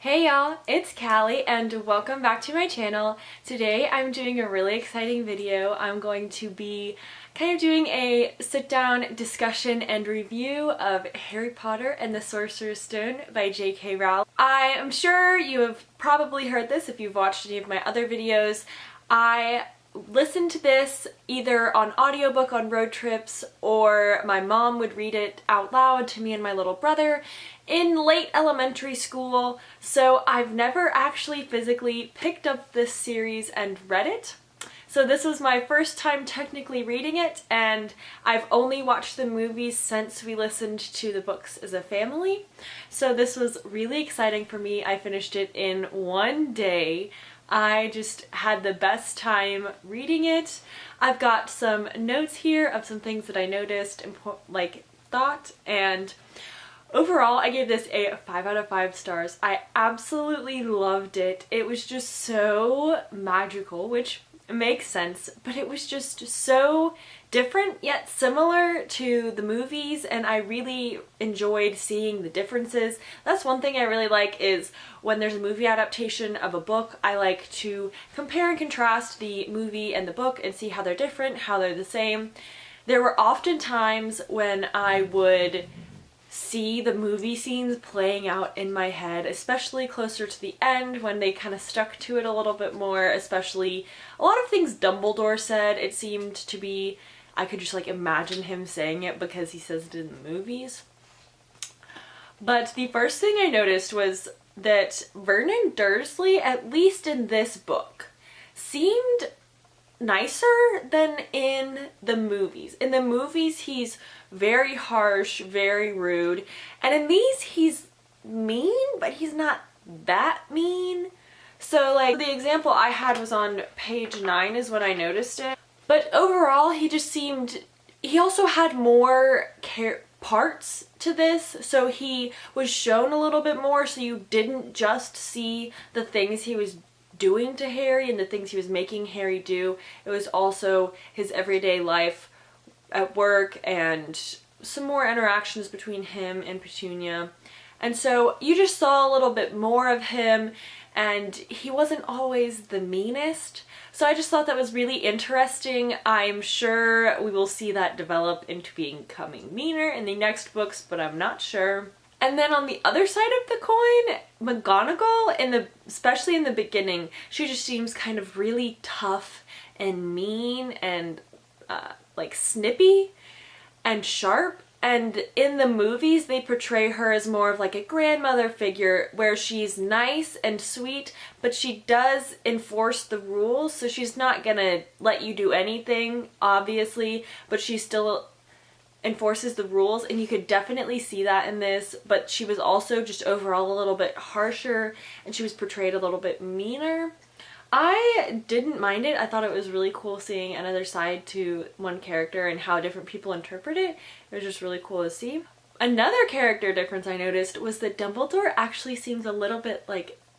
Hey y'all, it's Callie and welcome back to my channel. Today I'm doing a really exciting video. I'm going to be kind of doing a sit-down discussion and review of Harry Potter and the Sorcerer's Stone by J.K. Rowling. I am sure you have probably heard this if you've watched any of my other videos. I listened to this either on audiobook on road trips, or my mom would read it out loud to me and my little brother in late elementary school, so I've never actually physically picked up this series and read it. So this was my first time technically reading it, and I've only watched the movies since we listened to the books as a family. So this was really exciting for me. I finished it in one day. I just had the best time reading it. I've got some notes here of some things that I noticed and thought, and overall I gave this a 5 out of 5 stars. I absolutely loved it. It was just so magical, which makes sense, but it was just so different yet similar to the movies, and I really enjoyed seeing the differences. That's one thing I really like, is when there's a movie adaptation of a book, I like to compare and contrast the movie and the book and see how they're different, how they're the same. There were often times when I would see the movie scenes playing out in my head, especially closer to the end when they kind of stuck to it a little bit more, especially a lot of things Dumbledore said. It seemed to be, I could just imagine him saying it because he says it in the movies. But the first thing I noticed was that Vernon Dursley, at least in this book, seemed nicer than in the movies. In the movies he's very harsh, very rude, and in these he's mean, but he's not that mean. So the example I had was on page 9 is when I noticed it. But overall he just seemed, he also had more parts to this, so he was shown a little bit more, so you didn't just see the things he was doing to Harry and the things he was making Harry do. It was also his everyday life at work and some more interactions between him and Petunia. And so you just saw a little bit more of him, and he wasn't always the meanest. So I just thought that was really interesting. I'm sure we will see that develop into becoming meaner in the next books, but I'm not sure. And then on the other side of the coin, McGonagall, especially in the beginning, she just seems kind of really tough and mean and snippy and sharp. And in the movies they portray her as more of a grandmother figure, where she's nice and sweet, but she does enforce the rules, so she's not gonna let you do anything, obviously, but she still enforces the rules, and you could definitely see that in this. But she was also just overall a little bit harsher, and she was portrayed a little bit meaner. I didn't mind it. I thought it was really cool seeing another side to one character and how different people interpret it. It was just really cool to see. Another character difference I noticed was that Dumbledore actually seems a little bit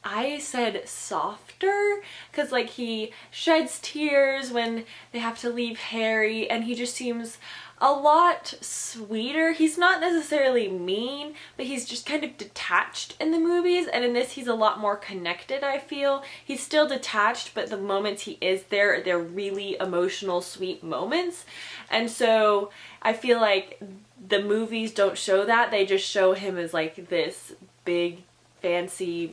I said softer, because he sheds tears when they have to leave Harry, and he just seems a lot sweeter. He's not necessarily mean, but he's just kind of detached in the movies, and in this he's a lot more connected, I feel. He's still detached, but the moments he is there, they're really emotional, sweet moments. And so I feel like the movies don't show that. They just show him as this big, fancy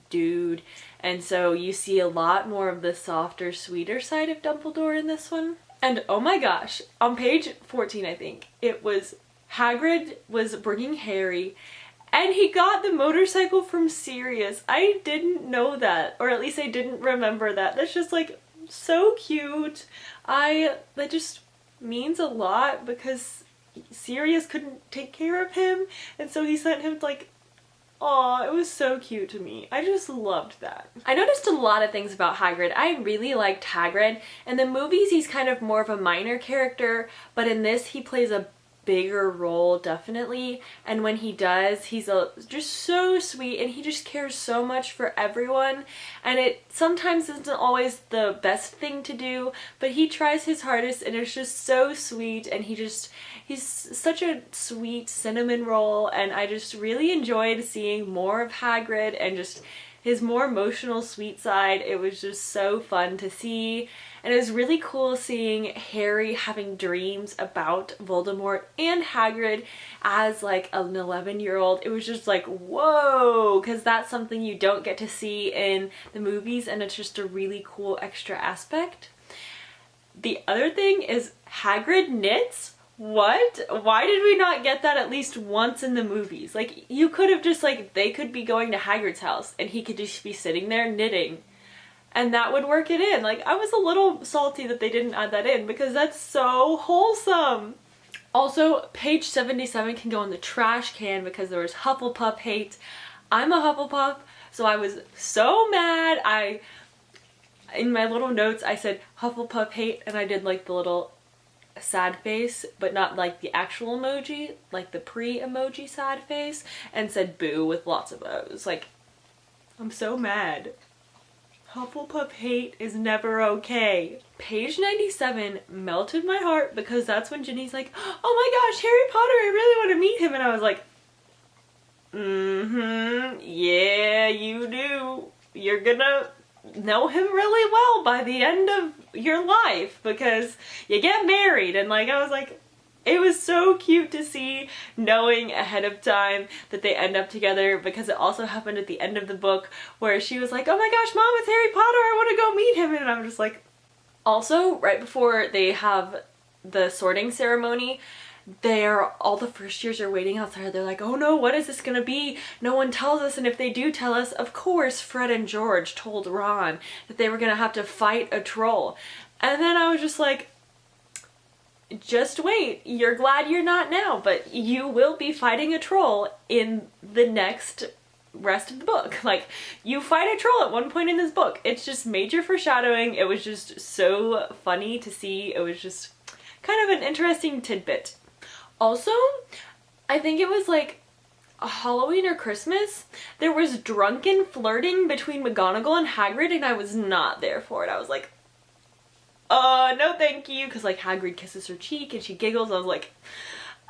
dude, and so you see a lot more of the softer, sweeter side of Dumbledore in this one. And oh my gosh, on page 14 I think, it was Hagrid was bringing Harry, and he got the motorcycle from Sirius. I didn't know that, or at least I didn't remember that. That's just so cute. That just means a lot, because Sirius couldn't take care of him, and so he sent him aw, it was so cute to me. I just loved that. I noticed a lot of things about Hagrid. I really liked Hagrid. In the movies, he's kind of more of a minor character, but in this, he plays a bigger role, definitely, and when he does, he's just so sweet, and he just cares so much for everyone, and it sometimes isn't always the best thing to do, but he tries his hardest, and it's just so sweet, and he's such a sweet cinnamon roll, and I just really enjoyed seeing more of Hagrid and just his more emotional sweet side. It was just so fun to see, and it was really cool seeing Harry having dreams about Voldemort and Hagrid as like an 11-year-old. It was just like, whoa, because that's something you don't get to see in the movies, and it's just a really cool extra aspect. The other thing is Hagrid knits. What? Why did we not get that at least once in the movies? Like, you could have just, like, they could be going to Hagrid's house and he could just be sitting there knitting, and that would work it in. Like, I was a little salty that they didn't add that in because that's so wholesome. Also, page 77 can go in the trash can because there was Hufflepuff hate. I'm a Hufflepuff, so I was so mad. In my little notes, I said Hufflepuff hate, and I did like the little sad face, but not like the actual emoji, like the pre-emoji sad face, and said boo with lots of O's. Like, I'm so mad. Hufflepuff hate is never okay. Page 97 melted my heart because that's when Ginny's like, oh my gosh, Harry Potter, I really want to meet him, and I was like, yeah, you do. You're gonna know him really well by the end of your life because you get married. And like, I was like, it was so cute to see, knowing ahead of time that they end up together, because it also happened at the end of the book where she was like, oh my gosh, Mom, it's Harry Potter, I want to go meet him. And I'm just like, also right before they have the sorting ceremony, all the first years are waiting outside. They're like, oh no, what is this gonna be? No one tells us, and if they do tell us, of course Fred and George told Ron that they were gonna have to fight a troll. And then I was just like, just wait, you're glad you're not now, but you will be fighting a troll in the next rest of the book. Like, you fight a troll at one point in this book. It's just major foreshadowing. It was just so funny to see. It was just kind of an interesting tidbit. Also, I think it was like a Halloween or Christmas, there was drunken flirting between McGonagall and Hagrid, and I was not there for it. I was like, no thank you, because like Hagrid kisses her cheek and she giggles. I was like,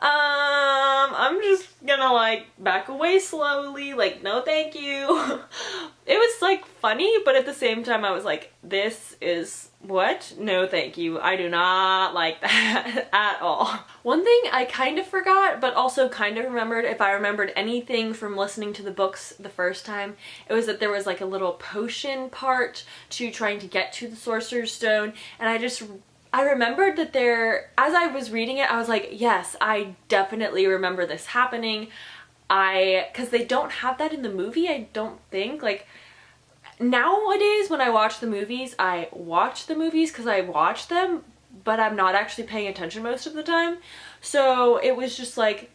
I'm just gonna like back away slowly, like, no thank you. It was like funny, but at the same time I was like, this is what? No thank you. I do not like that at all. One thing I kind of forgot, but also kind of remembered, if I remembered anything from listening to the books the first time, it was that there was like a little potion part to trying to get to the Sorcerer's Stone, and I remembered that as I was reading it, I was like, yes, I definitely remember this happening. Because they don't have that in the movie, I don't think. Like, nowadays when I watch the movies, I watch the movies because I watch them, but I'm not actually paying attention most of the time. So it was just like,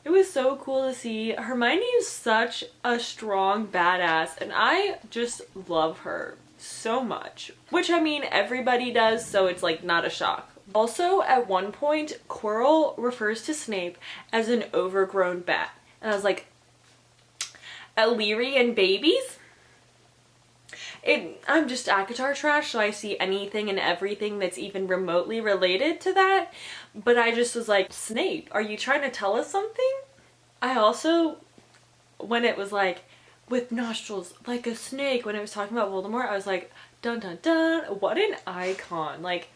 it was so cool to see. Hermione is such a strong badass, and I just love her so much. Which, I mean, everybody does, so it's like not a shock. Also, at one point, Quirrell refers to Snape as an overgrown bat. And I was like, Illyrian babies? I'm just ACOTAR trash, so I see anything and everything that's even remotely related to that. But I just was like, Snape, are you trying to tell us something? I also, when it was like, with nostrils like a snake, when it was talking about Voldemort, I was like, dun dun dun, what an icon. Like,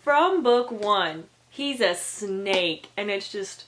from book one, he's a snake, and it's just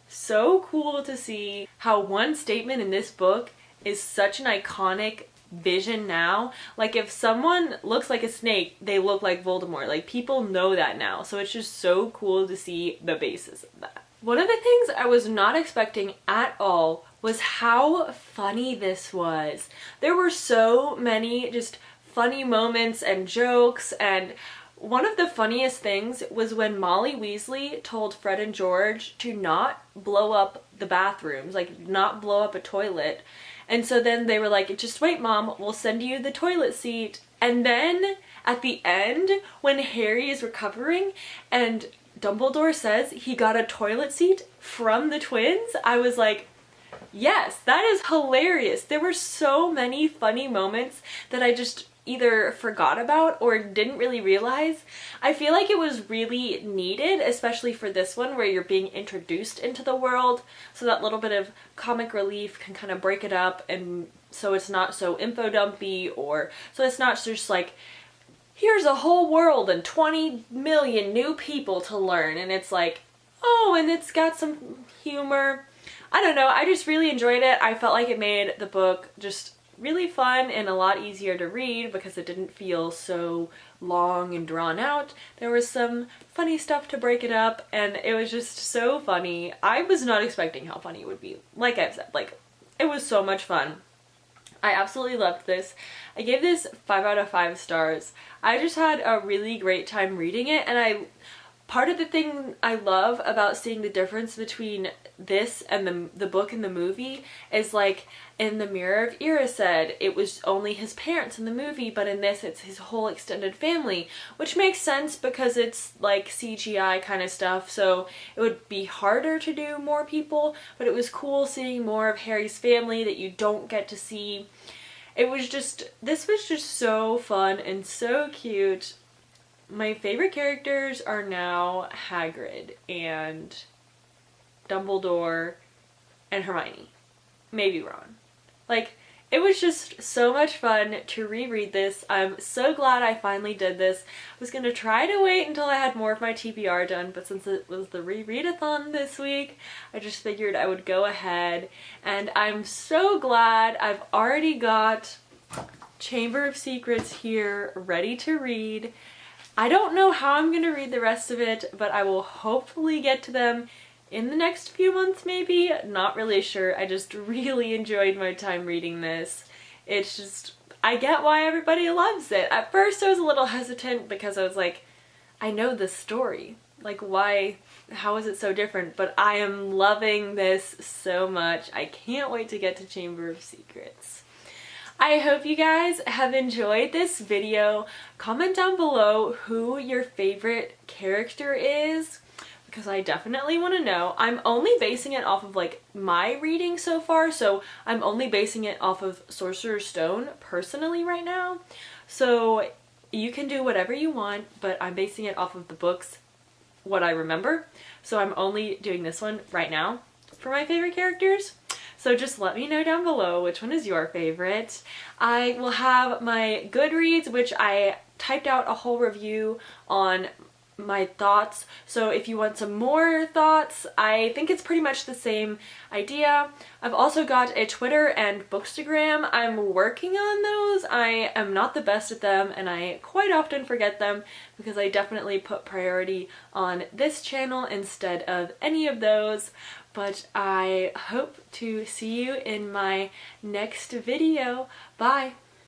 so cool to see how one statement in this book is such an iconic vision now. Like, if someone looks like a snake, they look like Voldemort. Like, people know that now, so it's just so cool to see the basis of that. One of the things I was not expecting at all was how funny this was. There were so many just funny moments and jokes, and one of the funniest things was when Molly Weasley told Fred and George to not blow up the bathrooms, like not blow up a toilet. And so then they were like, just wait, Mom, we'll send you the toilet seat. And then at the end, when Harry is recovering and Dumbledore says he got a toilet seat from the twins, I was like, yes, that is hilarious. There were so many funny moments that I just either forgot about or didn't really realize. I feel like it was really needed, especially for this one where you're being introduced into the world, so that little bit of comic relief can kind of break it up, and so it's not so info dumpy, or so it's not just like, here's a whole world and 20 million new people to learn, and it's like, oh, and it's got some humor. I don't know, I just really enjoyed it. I felt like it made the book just really fun and a lot easier to read because it didn't feel so long and drawn out. There was some funny stuff to break it up, and it was just so funny. I was not expecting how funny it would be. Like I've said, like, it was so much fun. I absolutely loved this. I gave this 5 out of 5 stars. I just had a really great time reading it, and part of the thing I love about seeing the difference between this and the book and the movie is, like, in The Mirror of Erised, it was only his parents in the movie, but in this it's his whole extended family, which makes sense because it's like CGI kind of stuff, so it would be harder to do more people, but it was cool seeing more of Harry's family that you don't get to see. This was just so fun and so cute. My favorite characters are now Hagrid and Dumbledore and Hermione. Maybe Ron. Like, it was just so much fun to reread this. I'm so glad I finally did this. I was going to try to wait until I had more of my TBR done, but since it was the rereadathon this week, I just figured I would go ahead. And I'm so glad I've already got Chamber of Secrets here ready to read. I don't know how I'm going to read the rest of it, but I will hopefully get to them in the next few months maybe. Not really sure. I just really enjoyed my time reading this. It's just, I get why everybody loves it. At first I was a little hesitant because I was like, I know this story. Like, why, how is it so different? But I am loving this so much. I can't wait to get to Chamber of Secrets. I hope you guys have enjoyed this video. Comment down below who your favorite character is, because I definitely want to know. I'm only basing it off of, like, my reading so far, so I'm only basing it off of Sorcerer's Stone personally right now. So you can do whatever you want, but I'm basing it off of the books, what I remember. So I'm only doing this one right now for my favorite characters. So just let me know down below which one is your favorite. I will have my Goodreads, which I typed out a whole review on my thoughts, so if you want some more thoughts, I think it's pretty much the same idea. I've also got a Twitter and Bookstagram. I'm working on those. I am not the best at them, and I quite often forget them because I definitely put priority on this channel instead of any of those. But I hope to see you in my next video. Bye!